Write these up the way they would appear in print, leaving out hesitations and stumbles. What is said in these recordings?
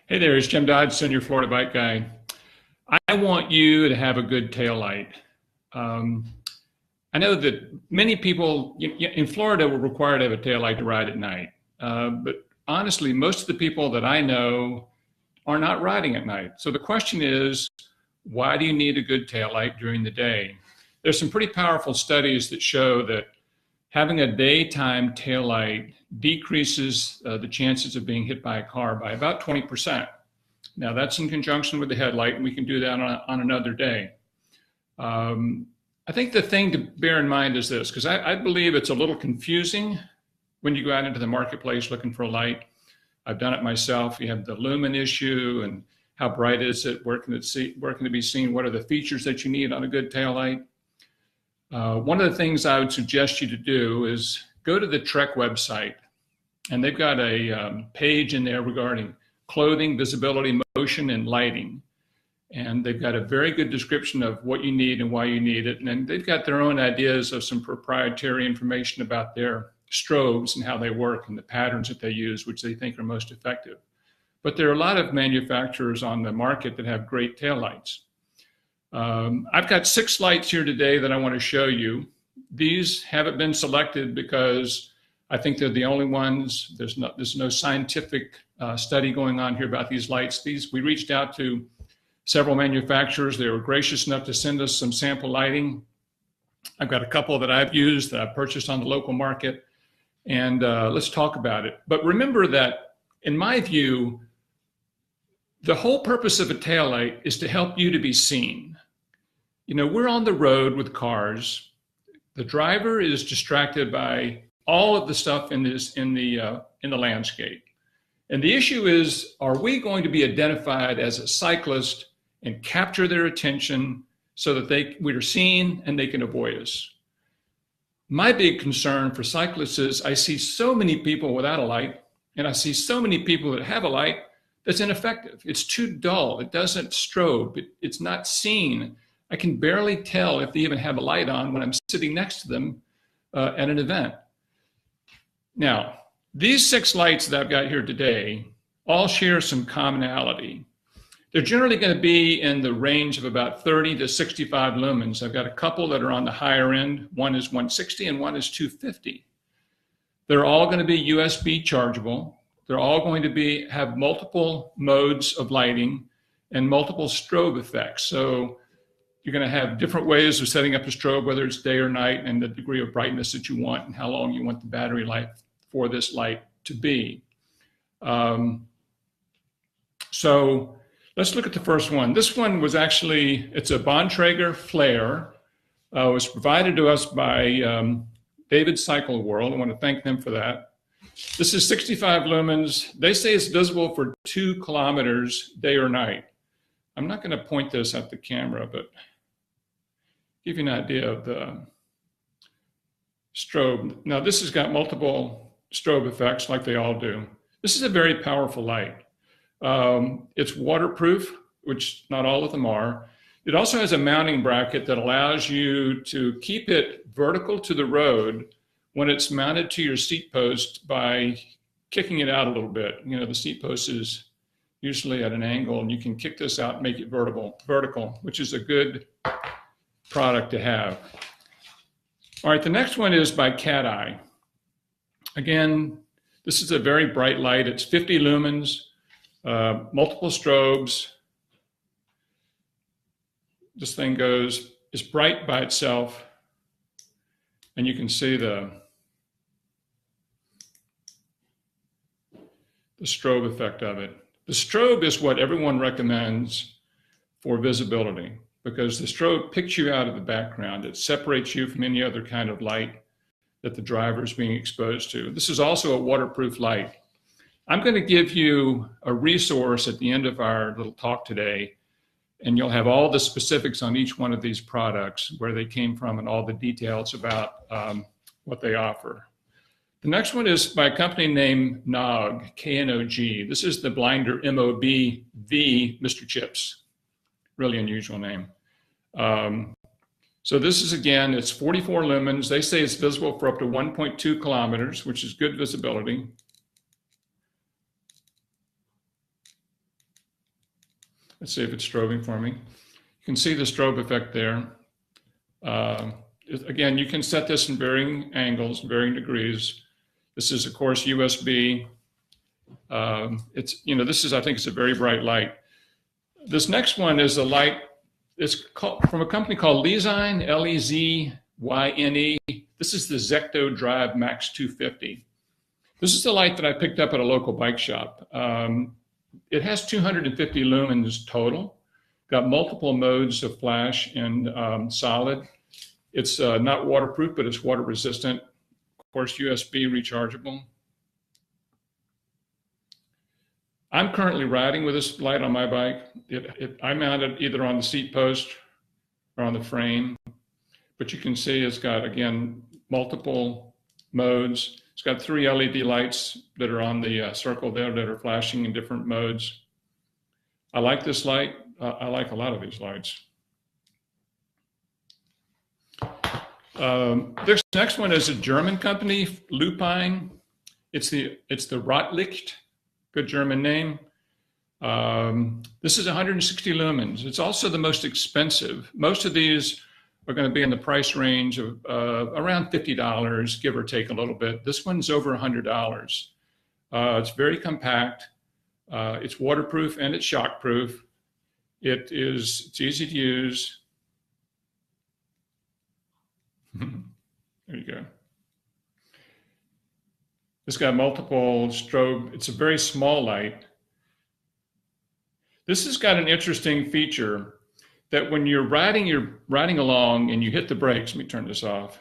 Hey there, it's Jim Dodson, your Florida bike guy. I want you to have a good tail light. Um, I know that many people in Florida were required to have a tail light to ride at night. But honestly, most of the people that I know are not riding at night. So the question is, why do you need a good tail light during the day? There's some pretty powerful studies that show that having a daytime tail light decreases the chances of being hit by a car by about 20%. Now that's in conjunction with the headlight, and we can do that on another day. I think the thing to bear in mind is this, because I believe it's a little confusing when you go out into the marketplace looking for a light. I've done it myself. You have the lumen issue and how bright is it, where can it be seen, what are the features that you need on a good tail light. One of the things I would suggest you to do is go to the Trek website, and they've got a page in there regarding clothing, visibility, motion, and lighting. And they've got a very good description of what you need and why you need it. And they've got their own ideas of some proprietary information about their strobes and how they work and the patterns that they use, which they think are most effective. But there are a lot of manufacturers on the market that have great taillights. I've got 6 lights here today that I want to show you. These haven't been selected because I think they're the only ones. There's no scientific study going on here about these lights. We reached out to several manufacturers. They were gracious enough to send us some sample lighting. I've got a couple that I've used that I've purchased on the local market, and let's talk about it. But remember that, in my view, the whole purpose of a taillight is to help you to be seen. You know, we're on the road with cars. The driver is distracted by all of the stuff in the landscape. And the issue is, are we going to be identified as a cyclist and capture their attention so that we are seen and they can avoid us? My big concern for cyclists is I see so many people without a light, and I see so many people that have a light that's ineffective. It's too dull. It doesn't strobe. It's not seen. I can barely tell if they even have a light on when I'm sitting next to them at an event. Now, these 6 lights that I've got here today all share some commonality. They're generally going to be in the range of about 30 to 65 lumens. I've got a couple that are on the higher end. One is 160 and one is 250. They're all going to be USB chargeable. They're all going to have multiple modes of lighting and multiple strobe effects. So you're going to have different ways of setting up a strobe, whether it's day or night, and the degree of brightness that you want and how long you want the battery life for this light to be. So let's look at the first one. This one was actually, it's a Bontrager flare. It was provided to us by David Cycle World. I want to thank them for that. This is 65 lumens. They say it's visible for 2 kilometers day or night. I'm not going to point this at the camera, but give you an idea of the strobe. Now this has got multiple strobe effects like they all do. This is a very powerful light. It's waterproof, which not all of them are. It also has a mounting bracket that allows you to keep it vertical to the road when it's mounted to your seat post by kicking it out a little bit. You know, the seat post is usually at an angle, and you can kick this out and make it vertical, which is a good product to have. All right, the next one is by Cat Eye. Again, this is a very bright light. It's 50 lumens, multiple strobes. This thing is bright by itself, and you can see the strobe effect of it. The strobe is what everyone recommends for visibility, because the strobe picks you out of the background. It separates you from any other kind of light that the driver is being exposed to. This is also a waterproof light. I'm going to give you a resource at the end of our little talk today, and you'll have all the specifics on each one of these products, where they came from and all the details about what they offer. The next one is by a company named Nog, K-N-O-G. This is the blinder M-O-B-V Mr. Chips. Really unusual name. So this is, again, it's 44 lumens. They say it's visible for up to 1.2 kilometers, which is good visibility. Let's see if it's strobing for me. You can see the strobe effect there. Again, you can set this in varying angles, varying degrees. This is, of course, USB. It's, you know, this is, I think it's a very bright light. This next one is a light, it's from a company called Lezyne, L-E-Z-Y-N-E. This is the Zecto Drive Max 250. This is the light that I picked up at a local bike shop. It has 250 lumens total, got multiple modes of flash and solid. It's not waterproof, but it's water resistant. Of course, USB rechargeable. I'm currently riding with this light on my bike. I mount it either on the seat post or on the frame, but you can see it's got, again, multiple modes. It's got 3 LED lights that are on the circle there that are flashing in different modes. I like this light. I like a lot of these lights. This next one is a German company, Lupine. It's the Rotlicht, good German name. This is 160 lumens. It's also the most expensive. Most of these are going to be in the price range of around $50, give or take a little bit. This one's over $100. It's very compact. It's waterproof and it's shockproof. It's easy to use. There you go. It's got multiple strobe. It's a very small light. This has got an interesting feature that when you're riding along and you hit the brakes, let me turn this off.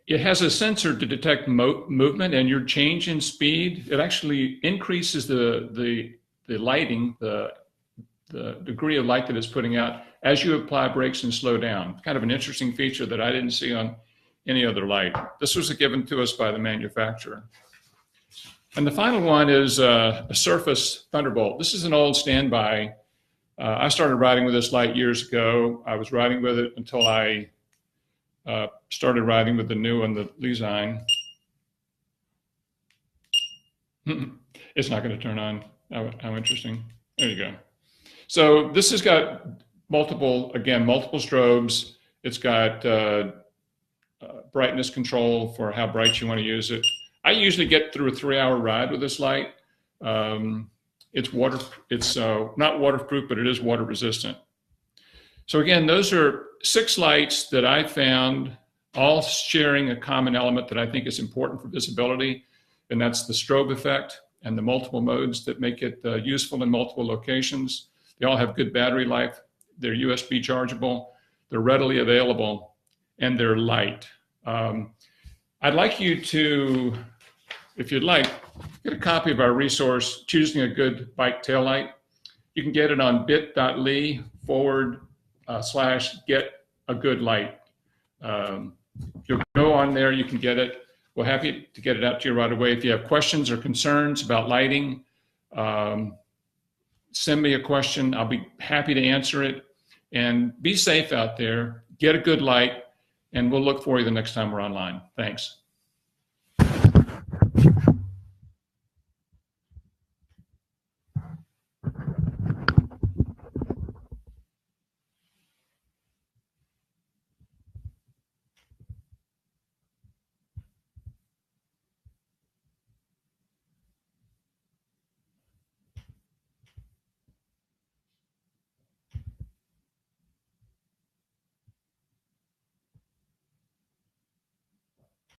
It has a sensor to detect movement and your change in speed. It actually increases the lighting, the degree of light that it's putting out as you apply brakes and slow down. Kind of an interesting feature that I didn't see on any other light. This was given to us by the manufacturer. And the final one is a Surface Thunderbolt. This is an old standby. I started riding with this light years ago. I was riding with it until I started riding with the new one, the Lezyne. It's not going to turn on. How interesting. There you go. So this has got multiple strobes. It's got brightness control for how bright you want to use it. I usually get through a 3-hour ride with this light. It's not waterproof, but it is water resistant. So again, those are 6 lights that I found, all sharing a common element that I think is important for visibility, and that's the strobe effect and the multiple modes that make it useful in multiple locations. They all have good battery life. They're USB chargeable. They're readily available, and they're light. I'd like you to, if you'd like, get a copy of our resource, Choosing a Good Bike Taillight. You can get it on bit.ly/get-a-good-light. You'll go on there, you can get it. We're happy to get it out to you right away. If you have questions or concerns about lighting, send me a question. I'll be happy to answer it. And be safe out there. Get a good light, and we'll look for you the next time we're online. Thanks.